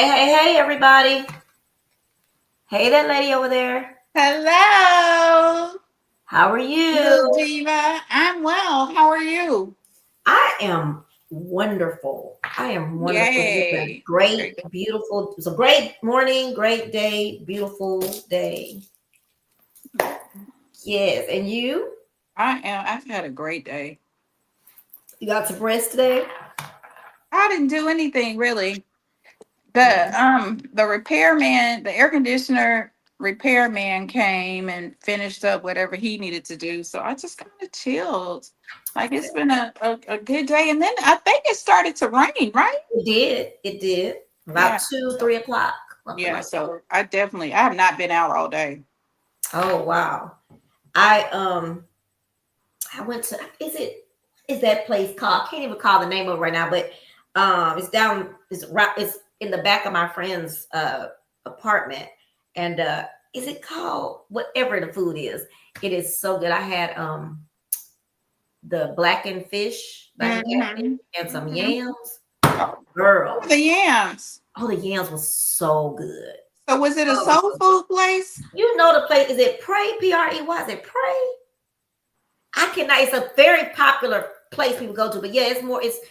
Hey, everybody. Hey, that lady over there. Hello, How are little you? diva. I'm well. How are you? I am wonderful. I am wonderful. It's a Yay. Very great, good. beautiful, it's a great morning, great day, beautiful day. Yes. And you? I've had a great day. You got some rest today? I didn't do anything really. Yeah. The repairman, the air conditioner repairman came and finished up whatever he needed to do. So I just kind of chilled. Like it's been a good day. And then I think it started to rain, right? It did. It did. Yeah. About two, So 3 o'clock, something yeah, like that. so I have not been out all day. Oh wow. I I went to is that place called? I can't even call the name of it right now, but it's down it's in the back of my friend's apartment. And is it called whatever the food is? It is so good. I had the blackened catfish Mm-hmm. and some Mm-hmm. yams. Oh, Girl. the yams. Oh, the yams was so good. So was it a Oh, it was soul so food place? you know the place, is it Pray? Prey? Is it Pray? I cannot. It's a very popular place people go to, but yeah, it's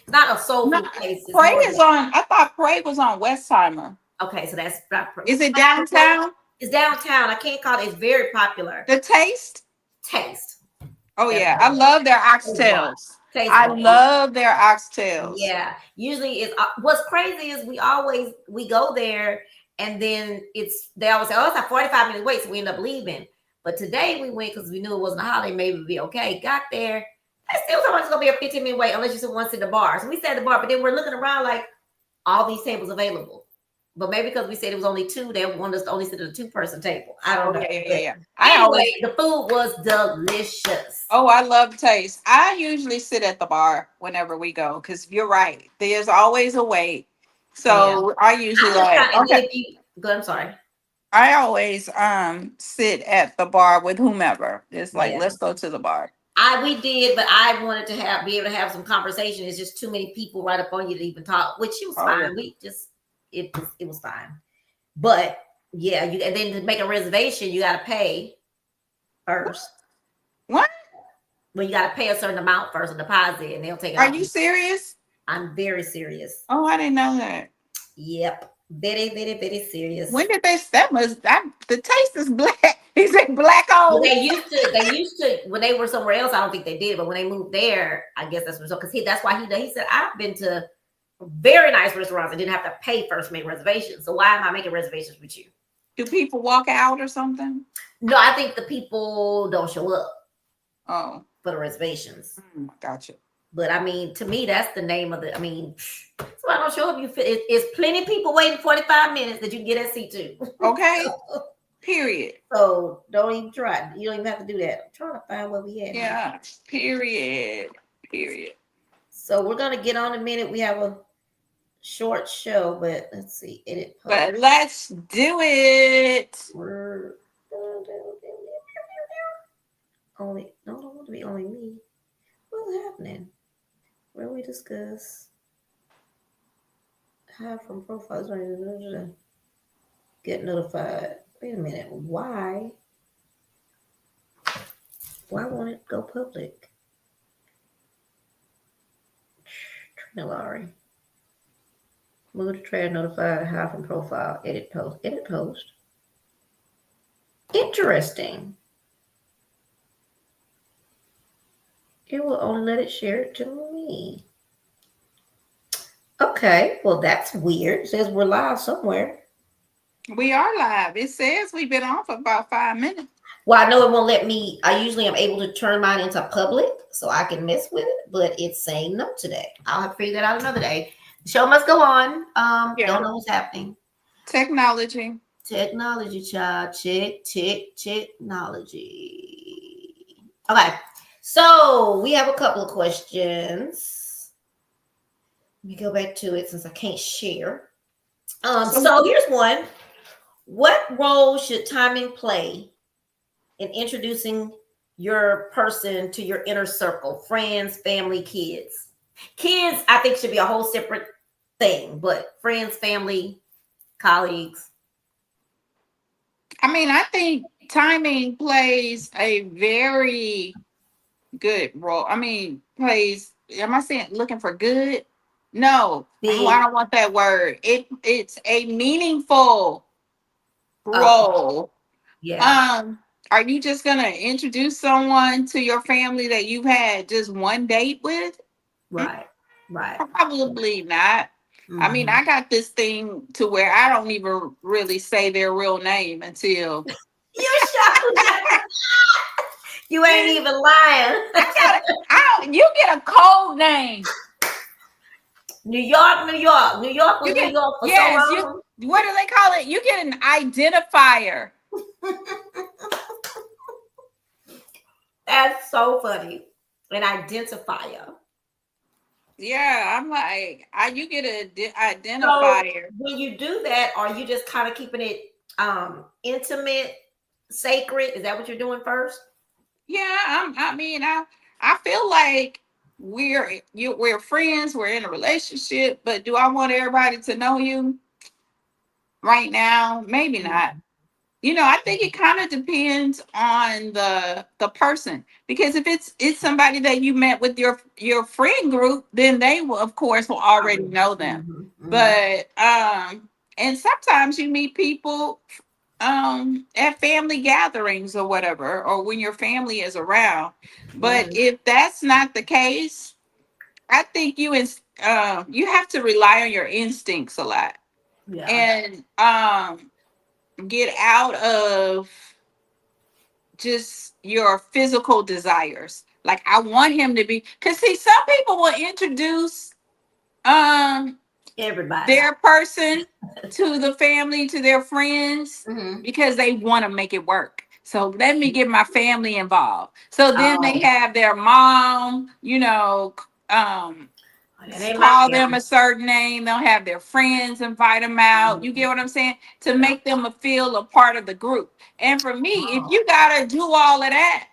not a soul No, food place. It's Prey more is on. I thought Prey was on Westheimer. okay. So that's not Is it Pride Place. downtown? It's downtown. I can't call it. It's very popular. The Taste. Taste. Oh That's yeah, what I it is. love their Taste bar. oxtails. Taste I bar. love their oxtails. Yeah. Usually, it's what's crazy is we go there and then they always say, oh, it's a 45 minute wait, so we end up leaving. But today we went because we knew it wasn't a holiday, maybe it'd be okay. Got there. They still told us it's gonna be a 15-minute wait unless you sit once at the bar. So we sat at the bar, but then we're looking around like all these tables available. But maybe because we said it was only two, they wanted us to only sit at a two-person table. I don't Oh know. yeah, yeah, yeah, But yeah. I always. anyway, the food was delicious. Oh, I love Taste. I usually sit at the bar whenever we go because you're right. There's always a wait. Yeah. So I usually I just like kind and then okay. if you good, I'm sorry. I always sit at the bar with whomever. It's like Yeah. let's go to the bar. We did, but I wanted to be able to have some conversation. It's just too many people right up on you to even talk, which it was Oh yeah. fine. It was fine. But yeah, you and then to make a reservation, you gotta pay first. What? Well, you gotta pay a certain amount first, a deposit, and they'll take it Are off. you serious? I'm very serious. Oh, I didn't know that. Yep. Very, very, very serious. When did they that must that the Taste is black. Is it black Well, owned? they used to when they were somewhere else. I don't think they did, but when they moved there, I guess that's what. Because that's why he said I've been to very nice restaurants and didn't have to pay first to make reservations. So why am I making reservations with you? Do people walk out or something? No, I think the people don't show up Oh, for the reservations. gotcha. But I mean, to me, that's the name of the. I mean, somebody don't show up. It's plenty of people waiting 45 minutes that you can get that seat to. Okay. Period. So don't even try. You don't even have to do that. I'm trying to find where we at. Yeah. Period. Period. So we're gonna get on in a minute. We have a short show, but let's see. Edit post. But let's do it. We're only no, I don't want to be only me. What's happening? Where we discuss hide from profiles. Get notified. Wait a minute. Why? Why won't it go public? Trina Laurie. Move to trade notified. Hide from profile. Edit post. Edit post. Interesting. It will only let it share it to me. Okay, well that's weird. It says we're live somewhere. We are live. It says we've been on for about 5 minutes. Well, I know it won't let me. I usually am able to turn mine into public so I can mess with it, but it's saying no today. I'll have to figure that out another day. The show must go on. Don't know what's happening. Technology. Technology, child. Technology. Okay. So we have a couple of questions. Let me go back to it since I can't share. So here's one. What role should timing play in introducing your person to your inner circle, friends, family, kids? Kids, I think, should be a whole separate thing, but friends, family, colleagues. I mean, I think timing plays a very good role. I mean, plays. Am I saying looking for good? No. Oh, I Big. don't want that word. It's a meaningful Oh, role. yeah. Um, are you just gonna introduce someone to your family that you've had just one date with? Mm, Right. Right. probably not. I mean, Hmm. I got this thing to where I don't even really say their real name until You sure? You ain't even lying. I got it. I don't. You get a code name. New York, New York. New York You was New get York for so yes. You long. what do they call it? You get an identifier. That's so funny. An identifier. Yeah, I'm like, you get a So identifier. when you do that, are you just kind of keeping it intimate, sacred? Is that what you're doing first? Yeah, I mean, I feel like we're friends. We're in a relationship, but do I want everybody to know you right now? Maybe not. Mhm. I think it kind of depends on the person, because if it's somebody that you met with your friend group, then they will, of course, will already know them. Mhm, mhm. But and sometimes you meet people at family gatherings or whatever, or when your family is around. But Mhm. if that's not the case, I think you have to rely on your instincts a lot, Yeah. and get out of just your physical desires. Like, I want him to be, because see, some people will introduce um Everybody. their person to the family, to their friends, Hmm. because they want to make it work. So let me get my family involved. So then they Oh, have their mom, um that ain't my call them family. a certain name. They'll have their friends invite them out. You Mhm. get what I'm saying? To Yeah. make them feel a part of the group. And for me, if Oh. you gotta do all of that,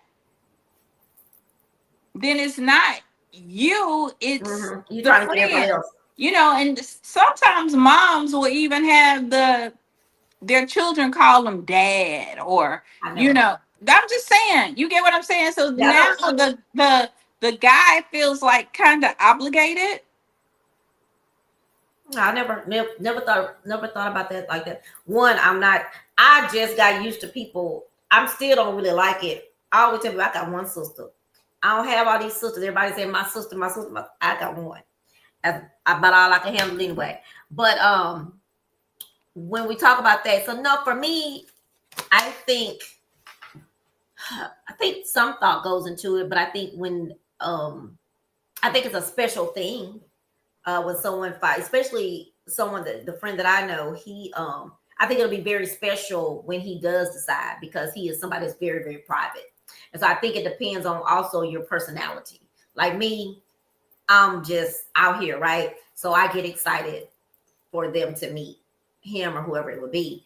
then it's not you, it's You the trying to get everybody friend. else? And sometimes moms will even have their children call them dad, or I know. I'm just saying, you get what I'm saying? So Yeah, I know now what you the guy feels like kind of obligated. mean. I never thought about that like that. One, I'm not. I just got used to people. I'm still don't really like it. I always tell people I got one sister. I don't have all these sisters. Everybody say my sister, my sister. I got one. That's about all I can handle anyway. But when we talk about that, so no, for me, I think I think some thought goes into it, but I think I think it's a special thing when someone fights, especially someone that the friend that I know, he I think it'll be very special when he does decide, because he is somebody that's very, very private. And so I think it depends on also your personality. Like me, I'm just out here, right? So I get excited for them to meet him or whoever it would be.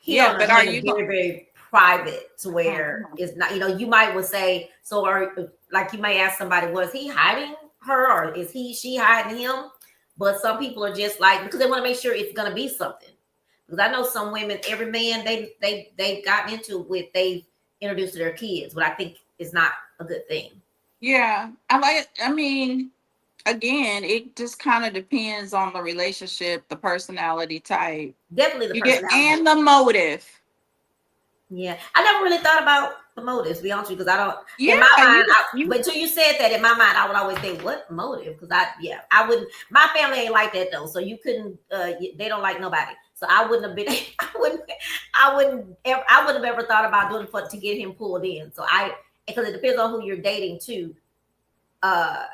He Yeah, on the but are hand is you going? very, very private to where it's not, you might would say, so or like you might ask somebody, was he hiding her or is she hiding him? But some people are just like, because they want to make sure it's gonna be something. Because I know some women, every man they've gotten into with, they've introduced to their kids, but I think it's not a good thing. Yeah, I mean, again, it just kind of depends on the relationship, the personality type. Definitely the You get personality. and the motive. Yeah, I never really thought about the motives, to be honest with you, because I don't. In my Yeah, mind, you but until you said that, in my mind, I would always think, "What motive?" Because I wouldn't. My family ain't like that though, so you couldn't. They don't like nobody, so I wouldn't have been. I wouldn't have ever thought about doing for to get him pulled in. So because it depends on who you're dating too. Uh,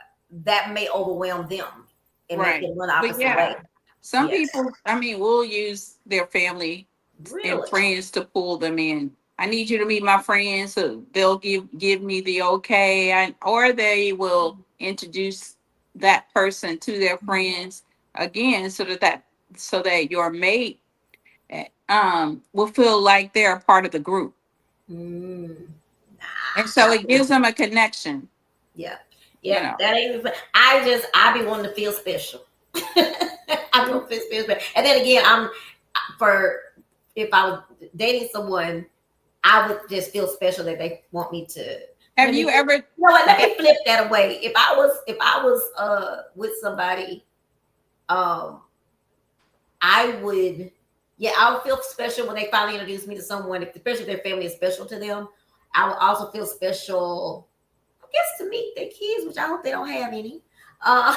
that may overwhelm them and make right. them run the But opposite way. yeah, some Yes, people, I mean, will use their family and really. friends to pull them in. I need you to meet my friends, so they'll give me the okay, or they will introduce that person to their friends again, so that your mate will feel like they're a part of the group, Mm, and so nah, it gives them a connection. yeah. You Yep. know. That ain't even, I be wanting to feel special. I don't feel special. And then again, for if I was dating someone, I would just feel special that they want me to. Have Let me, you you ever? know what? Let me flip that away. If I was with somebody, um, I would, yeah, I would feel special when they finally introduce me to someone, especially if their family is special to them. I would also feel special, I guess, to meet their kids, which I hope they don't have any. Well,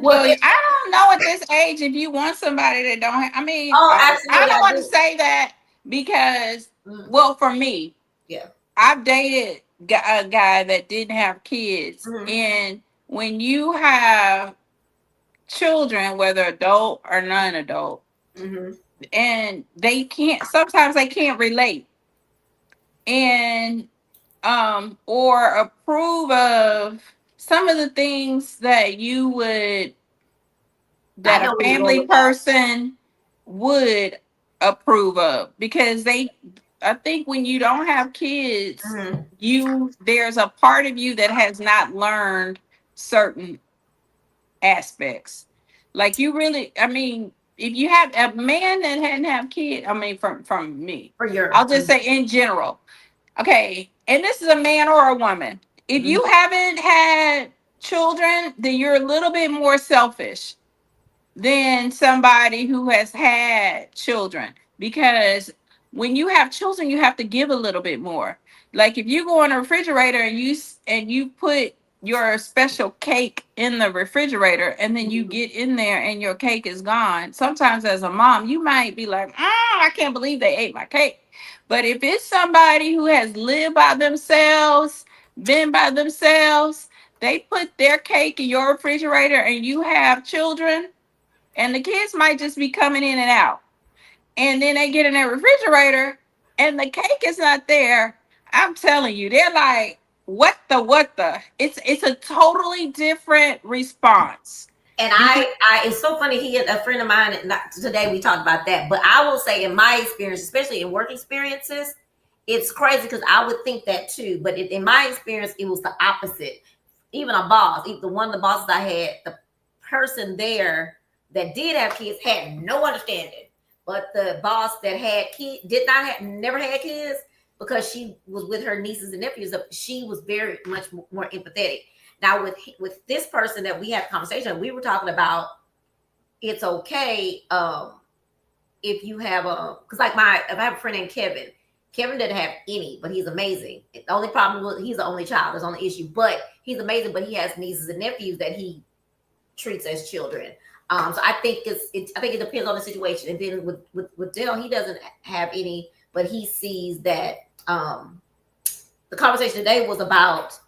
But I don't know at this age if you want somebody that don't. I mean, oh, I absolutely, don't I want to do. say that because, Mm, well, for me, yeah. I've dated a guy that didn't have kids, Hmm. and when you have children, whether adult or non-adult, Hmm. and they can't, sometimes they can't relate, and or approve of some of the things that you would, I that know a where you're going family with that. person would approve of, because they, I think when you don't have kids, Hmm. you, there's a part of you that has not learned certain aspects. Like you really, I mean, if you have a man that hadn't have kids, I mean, from me, For your. I'll just say in general. Okay, and this is a man or a woman. If Mhm. you haven't had children, then you're a little bit more selfish than somebody who has had children, because when you have children you have to give a little bit more. Like if you go in a refrigerator and you put your special cake in the refrigerator, and then you Mhm. get in there and your cake is gone, sometimes as a mom you might be like, I can't believe they ate my cake. But if it's somebody who has lived by themselves, been by themselves, they put their cake in your refrigerator and you have children, and the kids might just be coming in and out. And then they get in their refrigerator and the cake is not there. I'm telling you, they're like, what the? It's a totally different response. And Because it's so funny. He, a friend of mine, not today we talked about that, but I will say, in my experience, especially in work experiences, it's crazy because I would think that too. But in my experience, it was the opposite. Even a boss, even the one of the bosses I had, the person there that did have kids had no understanding. But the boss that had kids did not have, never had kids, because she was with her nieces and nephews. She was very much more empathetic. Now with this person that we had a conversation, we were talking about, it's okay, if you have a, because like if I have a friend named Kevin. Kevin didn't have any, but he's amazing. The only problem was he's the only child. That's the only issue. But he's amazing. But he has nieces and nephews that he treats as children. So I think I think it depends on the situation. And then with Dale, he doesn't have any, but he sees that, the conversation today was about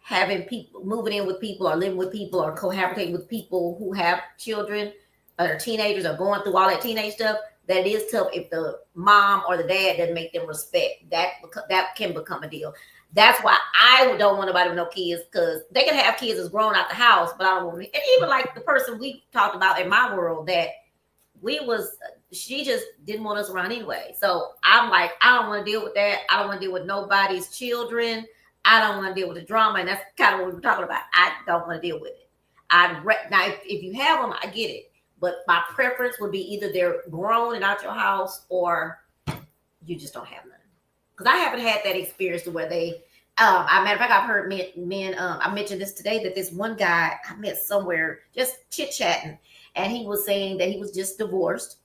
having people moving in with people or living with people or cohabitating with people who have children or teenagers or going through all that teenage stuff. That it is tough if the mom or the dad doesn't make them respect that. That can become a deal. That's why I don't want nobody with no kids, because they can have kids that's grown out the house, but I don't want. And even like the person we talked about in my world, that we was, she just didn't want us around anyway. So I'm like, I don't want to deal with that. I don't want to deal with nobody's children. I don't want to deal with the drama, and that's kind of what we were talking about. I don't want to deal with it. Now if you have them, I get it, but my preference would be either they're grown and out your house, or you just don't have none. Because I haven't had that experience to where they. I matter of fact, I've heard men. I mentioned this today, that this one guy I met somewhere just chit chatting, and he was saying that he was just divorced,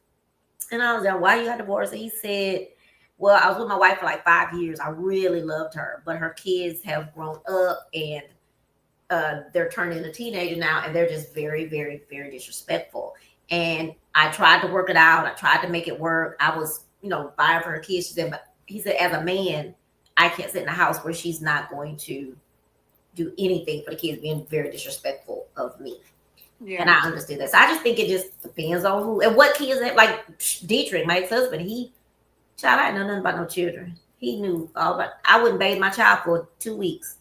and I was like, "Why you got divorced?" And he said, "Well, I was with my wife for like 5 years. I really loved her, but her kids have grown up, and they're turning into teenagers now, and they're just very, very, very disrespectful. And I tried to work it out. I tried to make it work. I was, buying for her kids." She said, but he said, as a man, I can't sit in a house where she's not going to do anything for the kids, being very disrespectful of me. And yeah. I understood that. So I just think it just depends on who and what kids. Like Dietrich, my ex-husband, child, I didn't know nothing about no children. He knew all about. I wouldn't bathe my child for 2 weeks.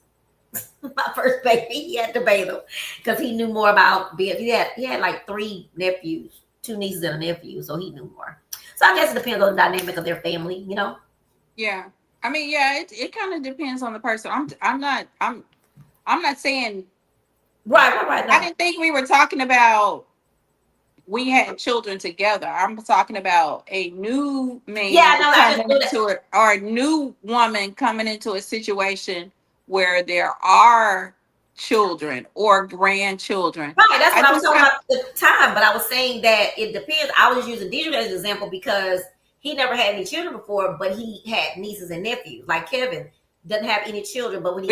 My first baby, he had to bathe him because he knew more about being. He had like 3 nephews, 2 nieces and a nephew, so he knew more. So I guess it depends on the dynamic of their family. Yeah. I mean, yeah, it kind of depends on the person. I'm not saying, Right, right, right. I No. didn't think we were talking about we had children together. I'm talking about a new Yeah, man no, I just coming knew that. into it, or a new woman coming into a situation where there are children or grandchildren. Right, that's I what I was just talking kind about at the time. But I was saying that it depends. I was using Deidre as an example because he never had any children before, but he had nieces and nephews. Like Kevin doesn't have any children, but when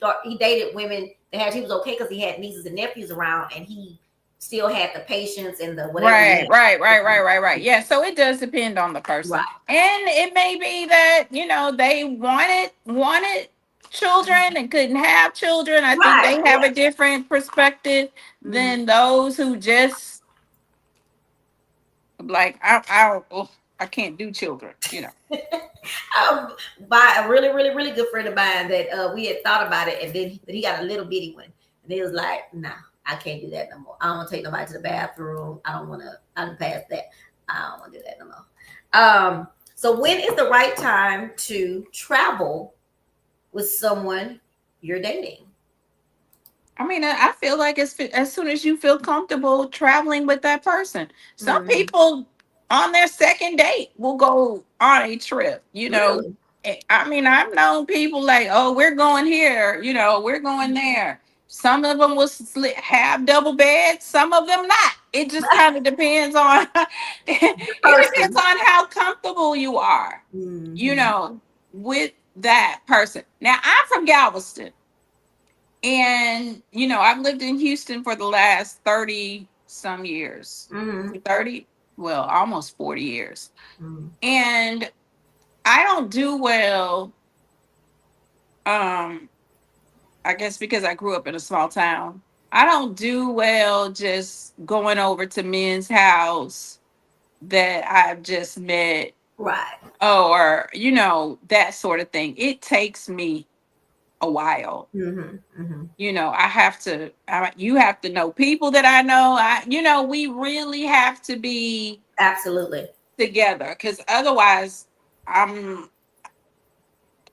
but he dated women that had, he was okay because he had nieces and nephews around, and he still had the patience and the whatever. right. Yeah, so it does depend on the person. Right, And it may be that, they wanted children and couldn't have children. I think right, they have a different perspective mm-hmm. than those who just like I can't do children. By a really, really, really good friend of mine that we had thought about it, and then he got a little bitty one, and he was like, "Nah, I can't do that no more. I don't want to take nobody to the bathroom. I don't want to. I'm past that. I don't want to do that no more." So when is the right time to travel with someone you're dating? I mean, I feel like as soon as you feel comfortable traveling with that person. Some Mm, people on their second date will go on a trip. really? I mean, I've known people like, oh, we're going here. We're going there. Some of them will have double beds. Some of them not. It just kind of depends on. The It depends person. on how comfortable you are. You Mm-hmm. know, with that person. Now, I'm from Galveston. And, I've lived in Houston for the last 30 some years. Mm-hmm. 30, well, almost 40 years. Mm-hmm. And I don't do well, um, I guess because I grew up in a small town. I don't do well just going over to men's house that I've just met, Right. or, that sort of thing. It takes me a while. Mm-hmm. Mm-hmm. You have to know people that I know. We really have to be Absolutely. together, because otherwise I'm,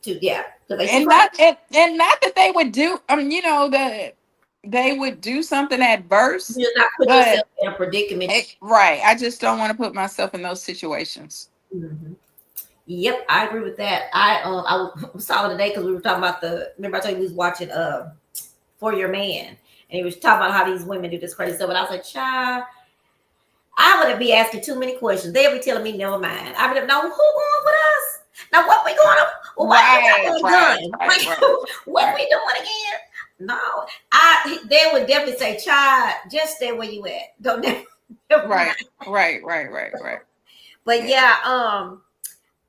Yeah. So they too and close. not that they would do, that they would do something adverse, You just not put yourself but in a predicament. right. I just don't want to put myself in those situations. Mhm. Yep, I agree with that. I was talking today because we were talking about remember I told you we was watching For Your Man, and he was talking about how these women do this crazy stuff. And I was like, child, I wouldn't be asking too many questions. They'll be telling me never mind. I would have known who going with us. Now what we going on? Well, what you Right, got right, done? right, Like right, what right, we doing again? No, they would definitely say, child, just stay where you at. Don't never mind. right, right. But Yeah, yeah,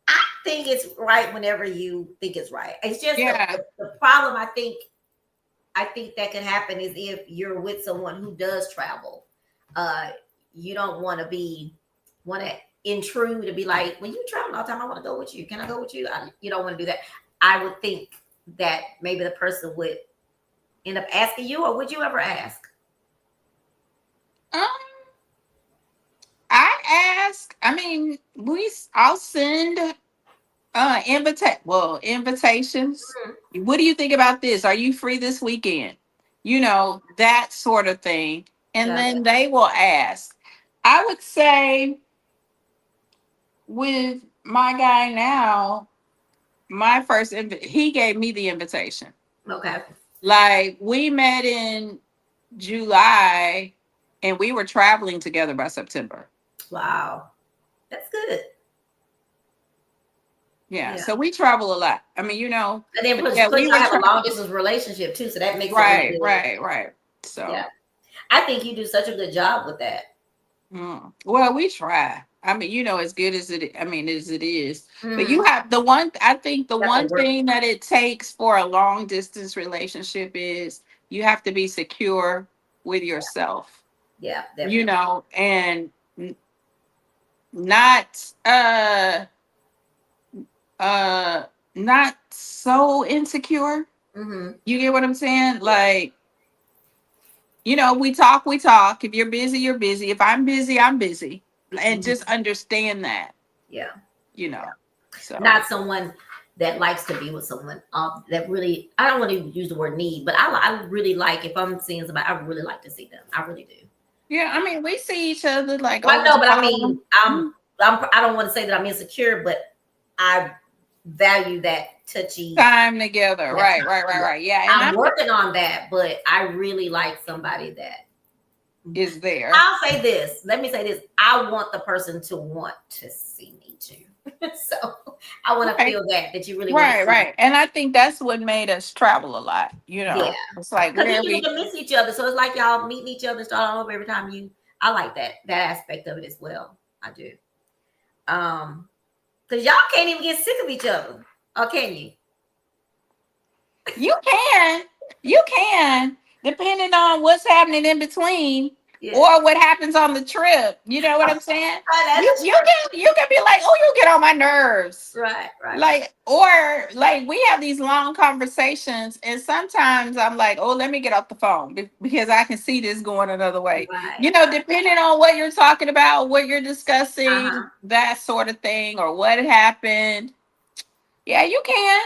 I think it's right whenever you think it's right. It's just yeah. the problem. I think that can happen is if you're with someone who does travel. Uh, you don't want to intrude to be like, when you travel all the time, I want to go with you. Can I go with you? You don't want to do that. I would think that maybe the person would end up asking you, or would you ever ask? Um, I ask. I mean, I'll send invitations. What do you think about this? Are you free this weekend? That sort of thing. And Got then they will ask. I would say with my guy now, he gave me the invitation. it. Okay. Like, we met in July and we were traveling together by September. Wow. That's good. Yeah, Yeah. so we travel a lot. I mean, And then but plus, yeah, plus we y'all would have a travel. long distance relationship too, so that makes it really Right, good. right. Yeah. So, I think you do such a good job with that. well, we try. I mean, as good as it is. But Mm-hmm. you have I think the That's a one work. thing that it takes for a long distance relationship is you have to be secure with yourself, Yeah, definitely. and not uh not so insecure. Mm-hmm. You get what I'm saying? Yeah. Like, we talk. If you're busy, you're busy. If I'm busy, I'm busy. And Mhm. just understand that, Yeah. you know. So, Not someone that likes to be with someone that really, I don't want to use the word need, but I really like, if I'm seeing somebody, I really like to see them. I really do. Yeah, I mean, we see each other like Well, over no, the but I phone. mean, I don't want to say that I'm insecure, but I value that touchy Time together. that Right, right, time. right, Yeah. right. Yeah, and I'm working on that, but I really like somebody that is there. I'll say this. Let me say this. I want the person to want to see me too. So I want to Right. feel that you really want to Right, see me. right. And I think that's what made us travel a lot, you Yeah. know. It's like Because where then you get we to miss each other. So it's like y'all meeting each other and start all over every time you I like that aspect of it as well. I do. Because y'all can't even get sick of each other. Or can you? you can. You can, depending on what's happening in between Yeah. or what happens on the trip. You know what I'm saying? You That's you can be like, oh, you get on my nerves. right, right, right. Like, or like we have these long conversations, and sometimes I'm like, oh, let me get off the phone because I can see this going another way. Right, You know, right. depending on what you're talking about, what you're discussing, Uh-huh. that sort of thing, or what happened. Yeah, you Yeah.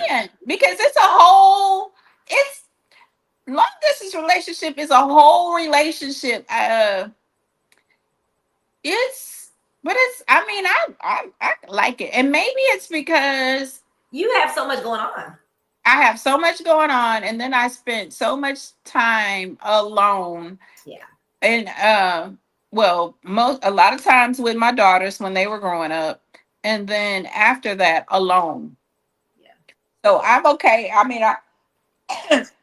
can, because it's a whole. It's long distance relationship is a whole relationship. It's but it's. I mean, I like it, and maybe it's because You have so much going on. I have so much going on, and then I spent so much time alone, Yeah. and well, most a lot of times with my daughters when they were growing up, and then after that alone. Yeah. So I'm okay. I mean,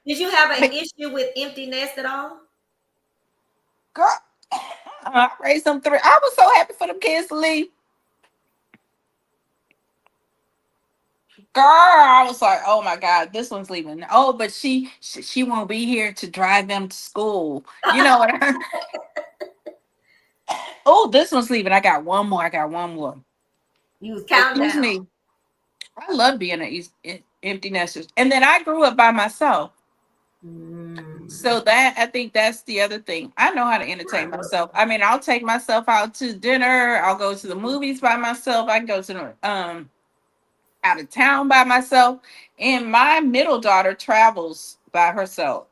Did you have I an mean, issue with empty nest at all? girl, I raised them three. I was so happy for them kids to leave. Girl, I was like, oh my God, this one's leaving. Oh, but she won't be here to drive them to school. You know what? Oh, this one's leaving. I got one more. I got one more. You was counting Excuse down. me. I love being an empty nester. And then I grew up by myself. Mm. So that I think that's the other thing. I know how to entertain myself. I mean, I'll take myself out to dinner. I'll go to the movies by myself. I can go to the out of town by myself. And my middle daughter travels by herself.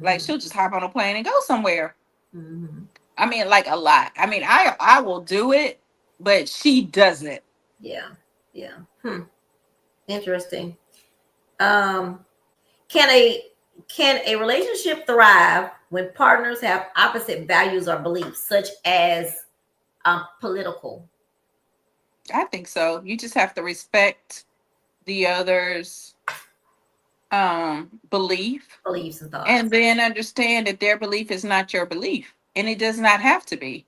Like Mm-hmm. she'll just hop on a plane and go somewhere. Mm-hmm. I mean, like a lot. I mean, I will do it, but she doesn't. Yeah. Yeah. Interesting. Um, can a can a relationship thrive when partners have opposite values or beliefs, such as political I think so. You just have to respect the other's belief, beliefs and and thoughts? then understand that their belief is not your belief, and it does not have to be,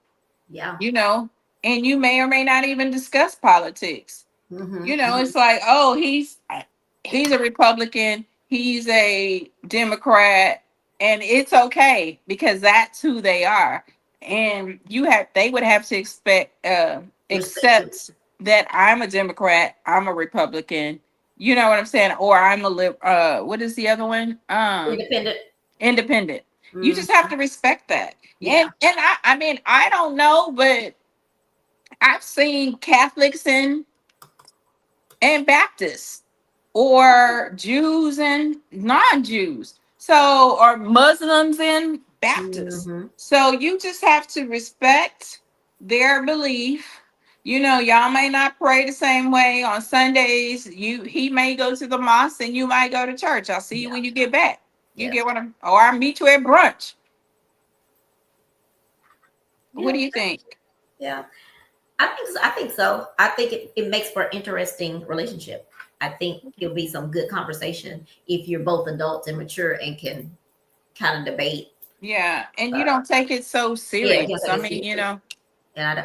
Yeah. you know. And you may or may not even discuss politics. Mm-hmm. You know, Mm-hmm. it's like, oh, he's a Republican, he's a Democrat, and it's okay because that's who they are. And they would have to Respect you. accept that I'm a Democrat, I'm a Republican, you know what I'm saying, or I'm what is the other one? Independent. Independent. You Mm, just have to respect that. yeah. And I mean, I don't know, but I've seen Catholics and Baptists, or Jews and non-Jews. So, or Muslims and Baptists. Mm-hmm. So you just have to respect their belief. You know, y'all may not pray the same way on Sundays. He may go to the mosque and you might go to church. I'll see you Yeah. when you get back. You Yeah. get what I'm, or I'll meet you at brunch. What Yeah. do you think? Yeah. I think so. I think it makes for an interesting relationship. I think it'll be some good conversation if you're both adults and mature and can kind of debate. Yeah, and you Uh, don't take it so yeah, you can serious. take I it mean, you seriously. know, And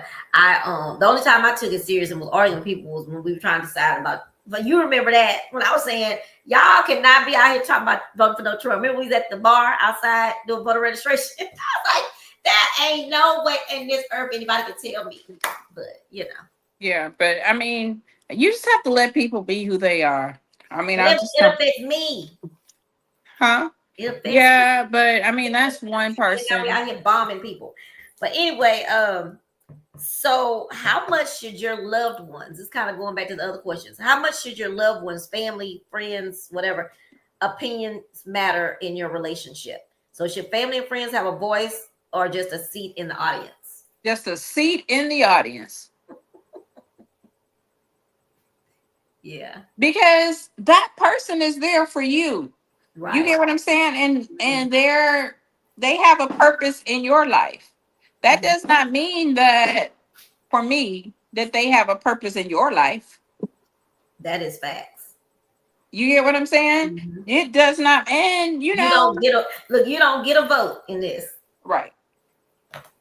the only time I took it serious and was arguing with people was when we were trying to decide about. But you remember that when I was saying y'all cannot be out here talking about voting for no Trump. Remember we was at the bar outside doing voter registration. I was like, that ain't no way in this earth anybody can tell me. But yeah, but I mean, you just have to let people be who they are. I mean, I just it don't, affects me. huh? It affects me. Yeah, but I mean, that's one And now we person. out here bombing people. But anyway, so how much should your loved ones, it's kind of going back to the other questions, how much should your loved ones, family, friends, whatever, opinions matter in your relationship? So should family and friends have a voice or just a seat in the audience? Just a seat in the audience. Yeah. Because that person is there for you. You Right. get what I'm saying? And Mhm. they have a purpose in your life. That Mhm. does not mean that, for me, that they have a purpose in your life. That is facts. You get what I'm saying? Mhm. It does not. And You don't get a look. You don't get a vote in this. right,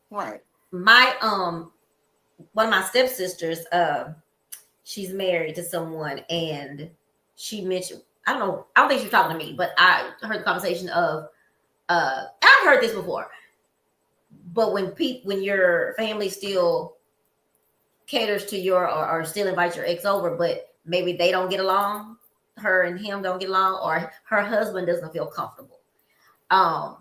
right. My one of my stepsisters, she's married to someone, and she mentioned, I don't know, I don't think she was talking to me, but I heard the conversation of, I've heard this before, but when your family still caters to your, or still invites your ex over, but maybe they don't get along, her and him don't get along, or her husband doesn't feel comfortable. Um,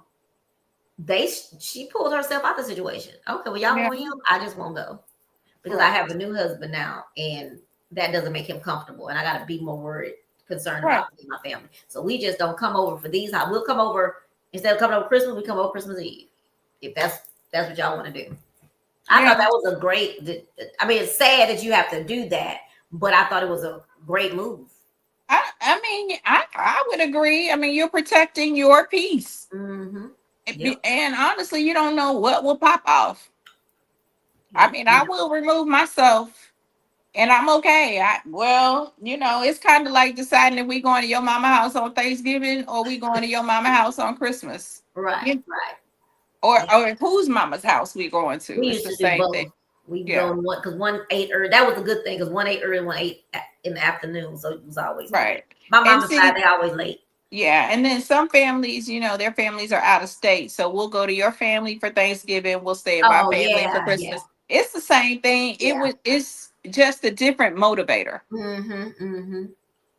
she pulled herself out of the situation. Okay, well, y'all Yeah, want him, I just won't go because I right, have a new husband now, and that doesn't make him comfortable, and I got to be more worried, concerned right. about my family. So we just don't come over for these. We'll come over instead of coming over Christmas. We come over Christmas Eve if that's what y'all want to do. I Yeah. thought that was a great. I mean, it's sad that you have to do that, but I thought it was a great move. I mean, I would agree. I mean, you're protecting your peace. Mm-hmm. Yep. And honestly, you don't know what will pop off. I Yep. mean, I will remove myself and I'm okay. It's kind of like deciding if we going to your mama house on Thanksgiving or we going to your mama house on Christmas. Right. You- Right. or whose mama's house we going to. We It's used the to do same thing. both. We Yeah. go one because one ate early. That was a good thing because one ate early, one ate in the afternoon, so it was always good. Right. My And mama's side, see, they always late. yeah, and then some families, their families are out of state. So we'll go to your family for Thanksgiving. We'll stay at my Oh family for yeah, yeah, Christmas. It's the same thing. yeah. It's just a different motivator. Mm-hmm. Mm-hmm.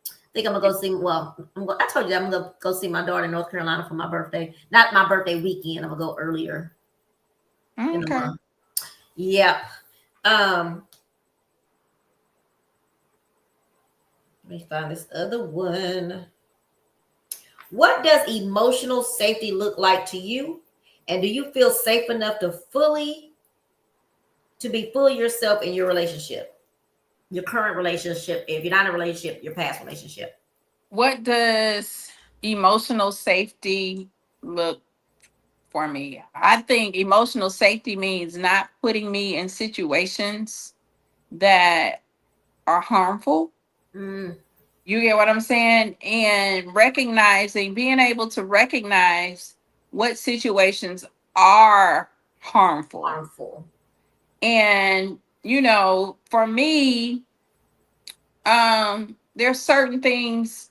I think I'm gonna go see. Well, I told you I'm gonna go see my daughter in North Carolina for my birthday. Not my birthday weekend. I'm gonna go earlier in the Okay. month. Yep. Um, let me find this other one. What does emotional safety look like to you? And do you feel safe enough to be fully yourself in your relationship? Your current relationship, if you're not in a relationship, your past relationship. What does emotional safety look for me? I think emotional safety means not putting me in situations that are harmful. Mm, You get what I'm saying? And being able to recognize what situations are harmful. harmful. And, for me, there's certain things.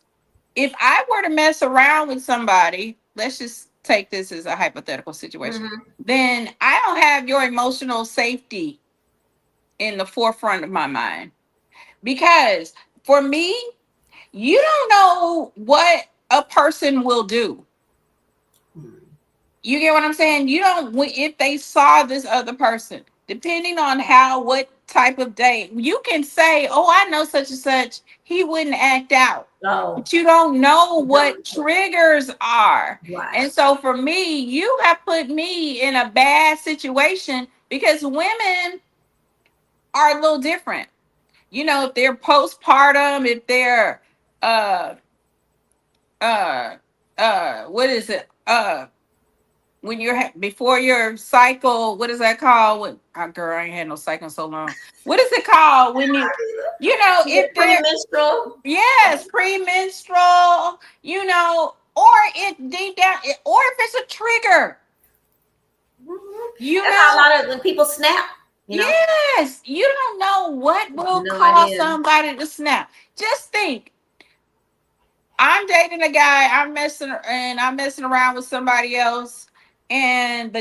If I were to mess around with somebody, let's just take this as a hypothetical situation, Hmm. then I don't have your emotional safety in the forefront of my mind. Because for me, you don't know what a person will do. You get what I'm saying? You don't, if they saw this other person, depending on what type of day, you can say, oh, I know such and such, he wouldn't act out. Oh, But you don't know you don't what triggers are. right. And so for me, you have put me in a bad situation because women are a little different. If they're postpartum, if they're uh uh what is it? When you're before your cycle, what is that called? Girl, I ain't had no cycle in so long. What is it called when Is if it they're, premenstrual? yes, premenstrual, or it deep down, or if it's a trigger, Mhm. you That's how a know, lot of when people snap. You know, yes, you don't know what will no cause idea. somebody to snap. Just think, I'm dating a guy, I'm messing around with somebody else, and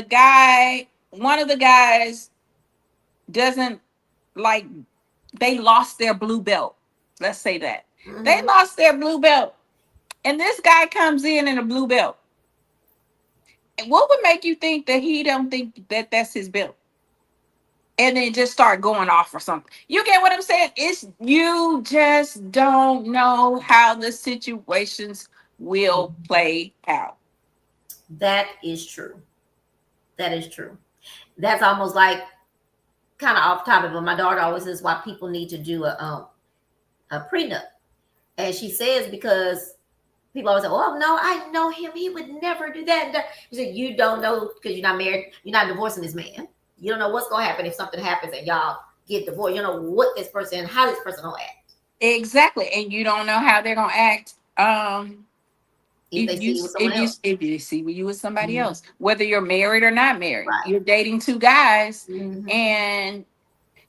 one of the guys doesn't like, they lost their blue belt. Let's say that. They Hmm. lost their blue belt. And this guy comes in a blue belt. And what would make you think that he don't think that that's his belt? And then just start going off or something. You get what I'm saying? It's, you just don't know how the situations will play out. That is true. That is true. That's almost like kind of off topic, but my daughter always says why people need to do a prenup, and she says because people always say, "Oh no, I know him. He would never do that." She said, "You don't know because you're not married. You're not divorcing this man. You don't know what's gonna happen if something happens and y'all get divorced. You don't know what this person, how this person gonna act Exactly. And you don't know how they're gonna act. if they see you with someone else." If you see you with somebody Mhm. else, whether you're married or not married, Right. you're dating two guys, Mm-hmm. and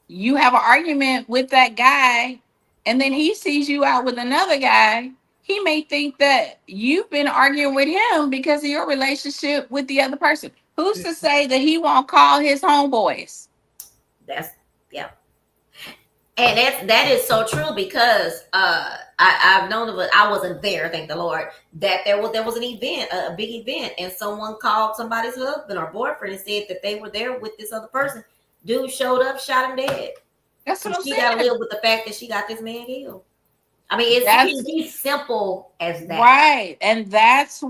you have an argument with that guy, and then he sees you out with another guy. He may think that you've been arguing with him because of your relationship with the other person. Who's to say that he won't call his homeboys? That's yeah. And that is so true because I've known of it. I wasn't there, thank the Lord, that there was an event, a big event, and someone called somebody's husband or boyfriend and said that they were there with this other person. Dude showed up, shot him dead. That's So what I'm she got to saying. live with the fact that she got this man killed. I mean, it can That's be simple as that. right. And that's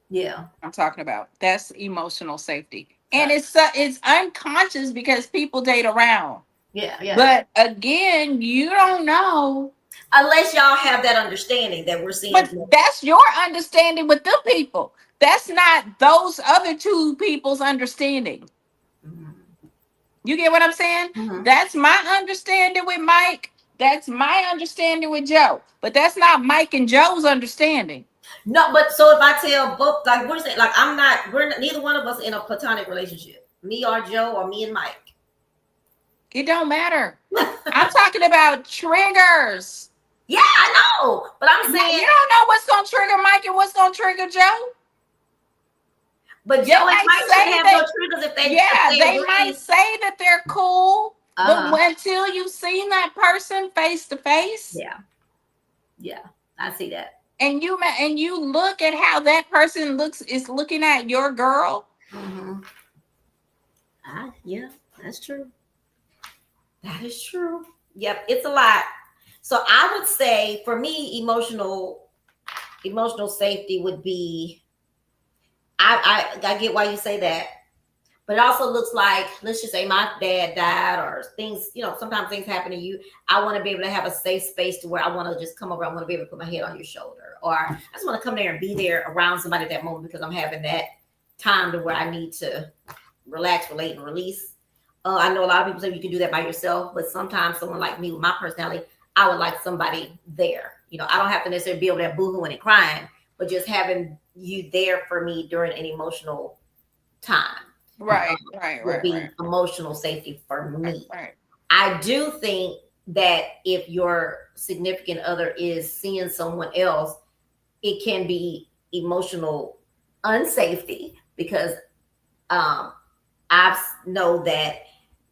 Yeah, I'm talking about. That's emotional safety. And right. it's unconscious because people date around. Yeah, yeah. But again, you don't know. Unless y'all have that understanding that we're seeing. But that's your understanding with them people. That's not those other two people's understanding. Mhm. You get what I'm saying? Mhm. That's my understanding with Mike. That's my understanding with Joe. But that's not Mike and Joe's understanding. No, but so if I tell both, like we're saying, like neither one of us in a platonic relationship. Me or Joe or me and Mike. It don't matter. I'm talking about triggers. Yeah, I know, but I'm You saying, don't know what's going to trigger Mike and what's going to trigger Joe. but They Joe and might Mike should say have no that, triggers if yeah, they they might agree. say that they're cool, but Uh huh. until you've seen that person face to face, Yeah, yeah, I see that. and you look at how that person is looking at your girl. Mm-hmm. Yeah, that's true. That is true. Yep, it's a lot. So I would say for me, emotional safety would be. I get why you say that. But it also looks like, let's just say my dad died or things, sometimes things happen to you. I want to be able to have a safe space to where I want to just come over. I want to be able to put my head on your shoulder. Or I just want to come there and be there around somebody at that moment because I'm having that time to where I need to relax, relate, and release. I know a lot of people say you can do that by yourself, but sometimes someone like me with my personality, I would like somebody there. I don't have to necessarily be able to boohooing and crying, but just having you there for me during an emotional time Right, right, would right, right, be emotional safety for right, me. right. I do think that if your significant other is seeing someone else, it can be emotional unsafety because um, I know that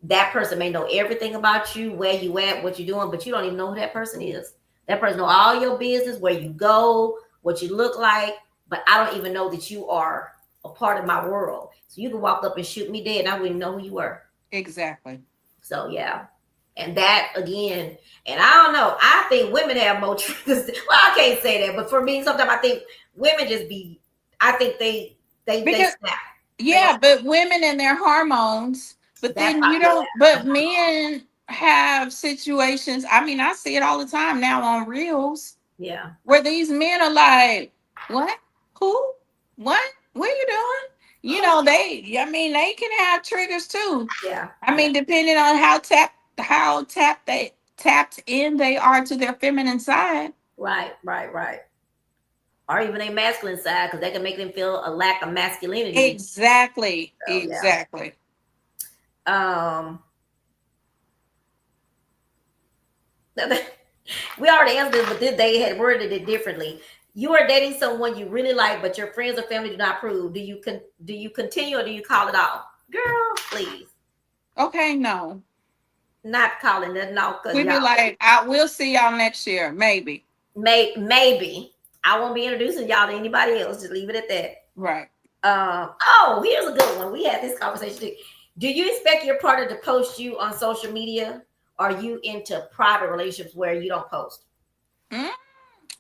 that person may know everything about you, where you at, what you're doing, but you don't even know who that person is. That person know all your business, where you go, what you look like, but I don't even know that you are a part of my world. So you can walk up and shoot me dead, and I wouldn't know who you were. Exactly. So yeah, and that again, and I don't know. I think women have more triggers. Well, I can't say that, but for me, sometimes I think women just be. I think they Because snap. They yeah, but women and their hormones, but that then you probably don't, but men have situations. I mean, I see it all the time now on reels yeah. where these men are like, what? Who? What? What are you doing? I mean, they can have triggers too. Yeah, I yeah, mean, depending on how tapped in they are to their feminine side. right. Or even a masculine side, because that can make them feel a lack of masculinity. Exactly. So yeah. Exactly. Um, we already answered this, but they had worded it differently. You are dating someone you really like, but your friends or family do not approve. Do you continue or do you call it off? Girl, please. Okay, no. Not calling nothing off because We be y'all like, I will see y'all next year, maybe. maybe. I won't be introducing y'all to anybody else. Just leave it at that. Right. Here's a good one. We had this conversation too. Do you expect your partner to post you on social media? Or are you into private relationships where you don't post? Mm,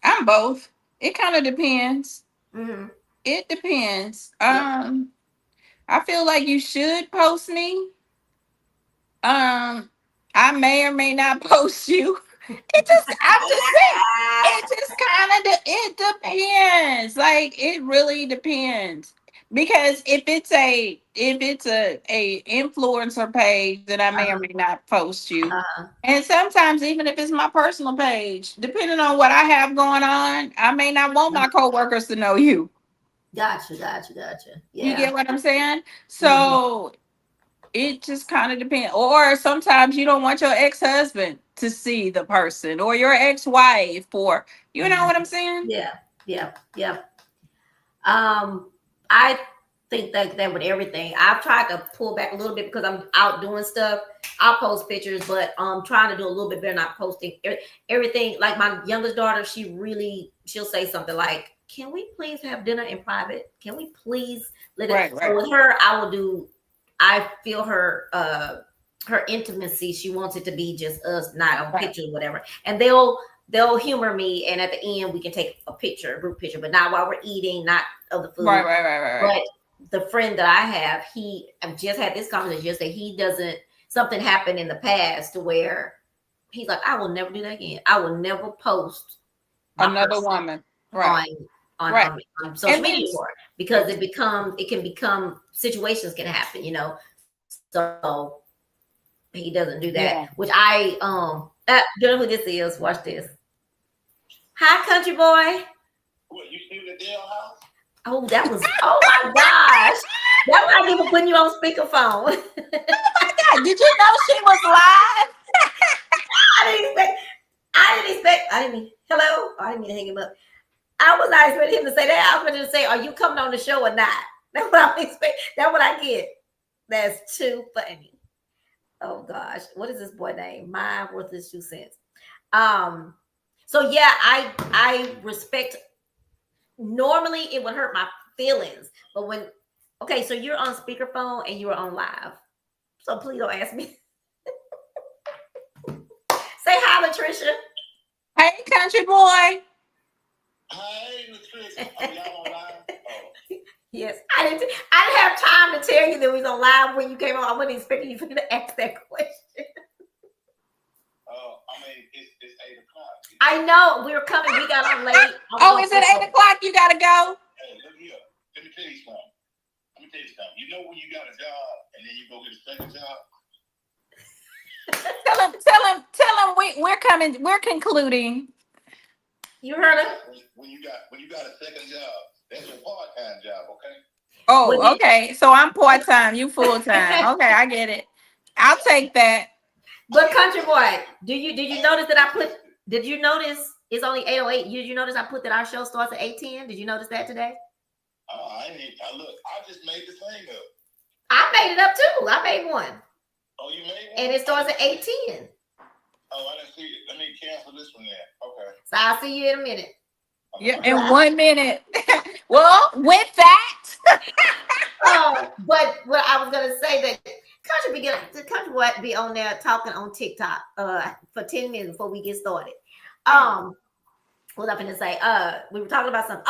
I'm both. It kind of depends. Mm-hmm. It depends. I feel like you should post me. I may or may not post you. I'm just saying, it just kind of, it depends. Like, it really depends. Because if it's a influencer page, then I may or may not post you. And sometimes, even if it's my personal page, depending on what I have going on, I may not want my coworkers to know you. Gotcha. You Yeah. get what I'm saying? Mhm. So it just kind of depends. Or sometimes you don't want your ex-husband to see the person, or your ex-wife, or you know what I'm saying? Yeah. Yeah. I think that with everything, I've tried to pull back a little bit because I'm out doing stuff. I'll post pictures, but trying to do a little bit better, not posting everything. Like my youngest daughter, she'll say something like, "Can we please have dinner in private? Can we please let it?" Right, So right, with her, I will do. I feel her intimacy. She wants it to be just us, not on right, picture or whatever. And they'll humor me, and at the end we can take a picture, a group picture, but not while we're eating, not of the right, food. right, right, right, right. But the friend that I have, I've just had this conversation yesterday. He doesn't. Something happened in the past to where he's like, I will never do that again. I will never post my Another person woman. Right, on on right. on, on social And then media anymore because it can become situations can happen, So he doesn't do that, which yeah. do you know who this is? Watch this. Hi, country boy. What, you see the Dale house? Oh, oh my gosh. That's why I give for putting you on speakerphone. God, did you know she was live? I didn't mean, hello? Oh, I didn't mean to hang him up. I was not expecting him to say that. I was going to say, are you coming on the show or not? That's what I expect. That's what I get. That's too funny. Oh gosh. What is this boy name? My worth is 2 cents. So yeah, I respect. Normally it would hurt my feelings, but okay, so you're on speakerphone and you're on live. So please don't ask me. Say hi, Latricia. Hey, country boy. Hey, Trish. Oh, y'all on live? Oh. Yes, I didn't have time to tell you that we was on live when you came on. I wasn't expecting you to ask that question. I mean, it's 8 o'clock. I know we were coming. We got on late. Oh, is it 8 o'clock? You gotta go. Hey, look here. Let me tell you something. You know when you got a job and then you go get a second job? Tell him we're coming. We're concluding. You heard him? When you got a second job, that's your part-time job, okay? Oh, okay. So I'm part-time, you full-time. Okay, I get it. I'll take that. But country boy, did you notice that did you notice it's only 8:08? Did you notice I put that our show starts at 8:10? Did you notice that today? I just made the thing up. I made it up too. I made one. Oh, you made one? And it starts at 8:10. Oh, I didn't see it. Let me cancel this one then. Okay. So I'll see you in a minute. Yeah, in 1 minute. Well, with that. But what I was gonna say that the country boy be on there talking on TikTok for 10 minutes before we get started. What I'm gonna say? We were talking about something.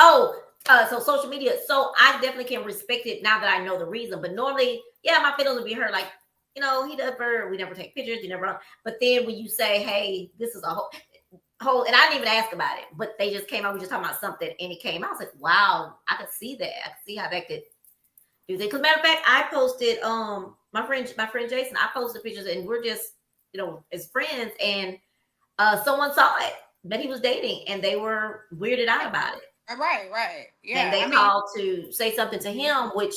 So social media. So I definitely can respect it now that I know the reason. But normally, yeah, my feelings would be hurt. Like, he we never take pictures, you never. But then when you say, hey, this is a whole, and I didn't even ask about it, but they just came out. We just talking about something, and it came out. I was like, wow, I could see that. I could see how that could do that. Because matter of fact, I posted my friend Jason. I posted pictures, and we're just as friends, and someone saw it that he was dating, and they were weirded out about it. Right. Yeah. And they called to say something to him, which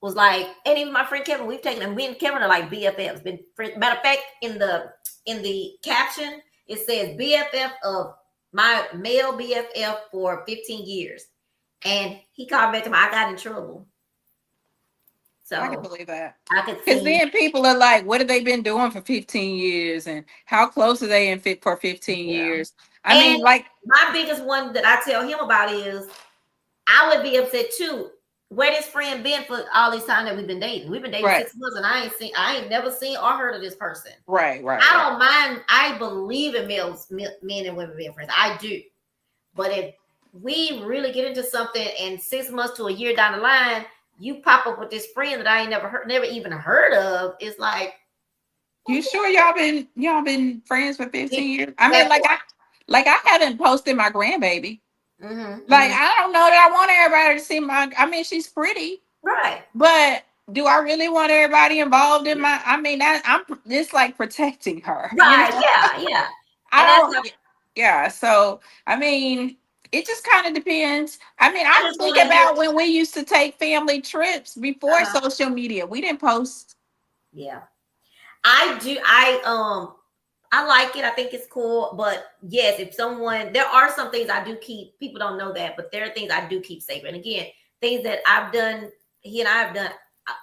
was like, and even my friend Kevin, we've taken them. Me and Kevin are like BFFs. Been friends. Matter of fact, in the caption, it says BFF of my male BFF for 15 years. And he called back to me, I got in trouble. So I can believe that. I could see. Because then people are like, what have they been doing for 15 years? And how close are they in fit for 15 years? I mean, like, my biggest one that I tell him about is I would be upset too. Where this friend been for all this time that we've been dating? We've been dating 6 months, and I ain't never seen or heard of this person. Right. I don't mind. I believe in men and women being friends. I do. But if we really get into something, and 6 months to a year down the line, you pop up with this friend that I ain't never even heard of. It's like, You sure y'all been friends for 15 years? I mean, that like I haven't posted my grandbaby. Like, mm-hmm. I don't know that I want everybody to see my. I mean, she's pretty, Right. but do I really want everybody involved in my? I mean, I'm just like protecting her. Right. Yeah. Yeah. I And that's don't. how Yeah. So I mean, it just kind of depends. I mean, I I just think want to hear. about when we used to take family trips before Uh-huh. social media. We didn't post. Yeah. I do. I like it. I think it's cool. But yes, if someone, there are some things I do keep. People don't know that, but there are things I do keep sacred. And again, things that I've done. He and I have done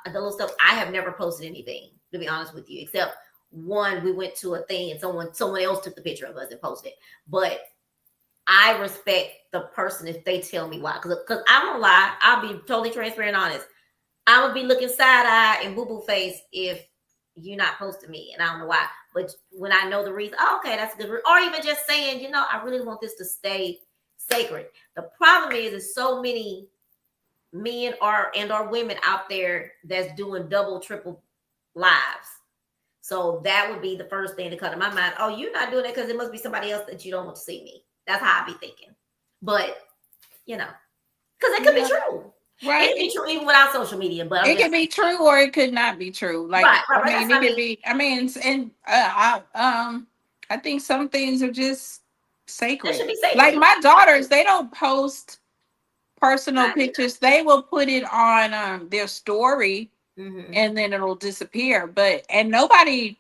the little stuff. I have never posted anything, to be honest with you, except one. We went to a thing and someone else took the picture of us and posted. But I respect the person if they tell me why. Because I won't lie. I'll be totally transparent and honest. I would be looking side eye and boo boo face if you're not posting me, and I don't know why. But when I know the reason, oh, okay, that's a good. Or even just saying, I really want this to stay sacred. The problem is so many men or women out there that's doing double, triple lives. So that would be the first thing to come to my mind. Oh, you're not doing it because it must be somebody else that you don't want to see me. That's how I be thinking. But because it could be true. It could be Right. true even without social media. But I'm It just could be true or it could not be true. Like, right. I That's mean, what it I could mean. be. I mean, and I think some things are just It should sacred. be Like sacred. my daughters, they don't post personal Right. pictures. They will put it on their story, Mm-hmm. and then it'll disappear. And nobody.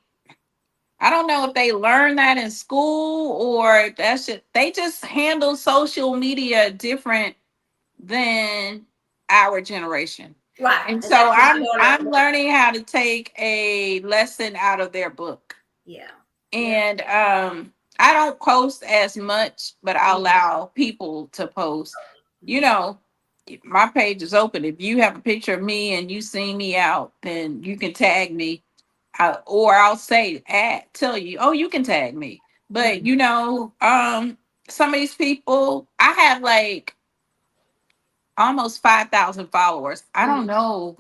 I don't know if they learn that in school or that's just they just handle social media different than our generation. Right. And And that's so what my I'm daughter. learning how to take a lesson out of their book. Yeah. Yeah. And I don't post as much, but I Mm-hmm. allow people to post. You know, my page is open. If you have a picture of me and you see me out, then you can tag me. Or I'll say tell you, oh, you can tag me. But Mm-hmm. some of these people, I have like almost 5,000 followers. I don't Mm-hmm. know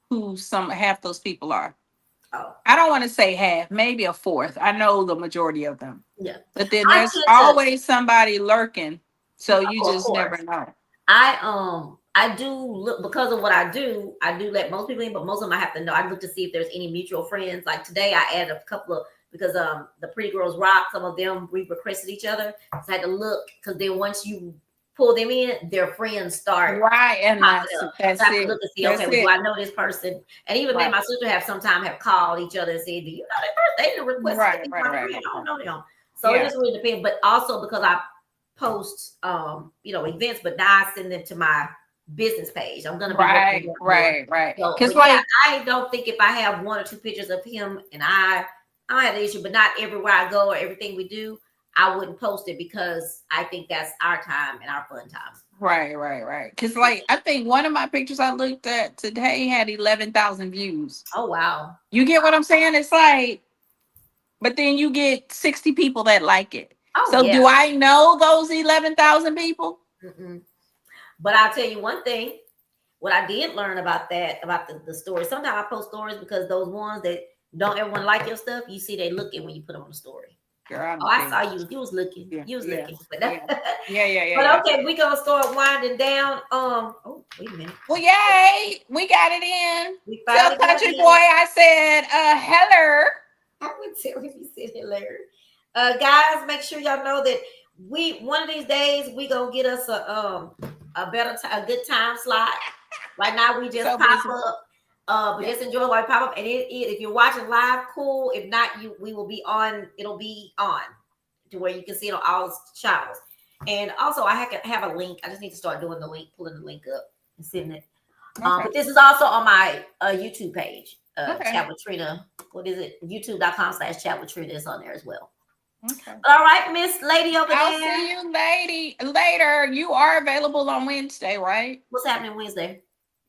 who some half those people are. Oh, I don't want to say half, maybe a fourth. I know the majority of them. yeah. But then I there's tend to. always somebody lurking. So you Oh, of just course. never know. I do look because of what I do. I do let most people in, but most of them I have to know. I look to see if there's any mutual friends. Like today, I added a couple of because the Pretty Girls Rock. Some of them we requested each other, so I had to look because then once you pull them in, their friends start Right. And popping that's up. So I that's have to it. look and see. That's Okay, well, do it. I know this person? And even me and Right. my sister have sometimes have called each other and said, "Do you know that person? They didn't request to Right. be Right. my Right. friend. I don't Right. know them." So it Yeah. just really depends. But also because I post events, but now I send them to my business page. I'm gonna be working on Right. that more. Right. Right. So, Because but yeah, like I don't think if I have one or two pictures of him and I don't have the issue, but not everywhere I go or everything we do, I wouldn't post it because I think that's our time and our fun time. right. Right. Right. Because like I think one of my pictures I looked at today had 11,000 views. Oh wow. You get what I'm saying? It's like, but then you get 60 people that like it. Oh So yeah. do I know those 11,000 people? Mm-mm. But I'll tell you one thing. What I did learn about the story. Sometimes I post stories because those ones that don't everyone like your stuff, you see they looking when you put them on the story. Girl, I Oh, don't I care. saw you. You was looking. Yeah, You was yeah, looking. But, yeah, yeah, yeah, yeah, but yeah. okay, we gonna start winding down. Oh, wait a minute. Well, yay, we got it in. We Tell finally got country boy in. I said, hello. I would tell if you said hilarious. Guys, make sure y'all know that we one of these days we gonna get us a good time slot. Right now we just So pop busy. up. But Yeah. just enjoy while we pop up. And if you're watching live, cool. If not, we will be on. It'll be on to where you can see it on all channels. And also, I have a link. I just need to start doing the link, pulling the link up and sending it. Okay. But this is also on my YouTube page, Okay. Chat with Trina. What is it? YouTube.com/Chat with Trina is on there as well. Okay. All right, Miss Lady over I'll there. see you later. You are available on Wednesday, right? What's happening Wednesday?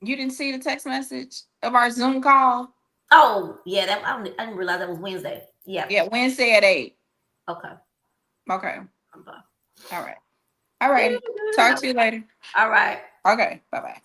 You didn't see the text message of our Zoom call? Oh, yeah. I didn't realize that was Wednesday. Yeah. Yeah, Wednesday at 8. Okay. Okay. Okay. All right. All righty. Talk to you later. All right. Okay. Bye-bye.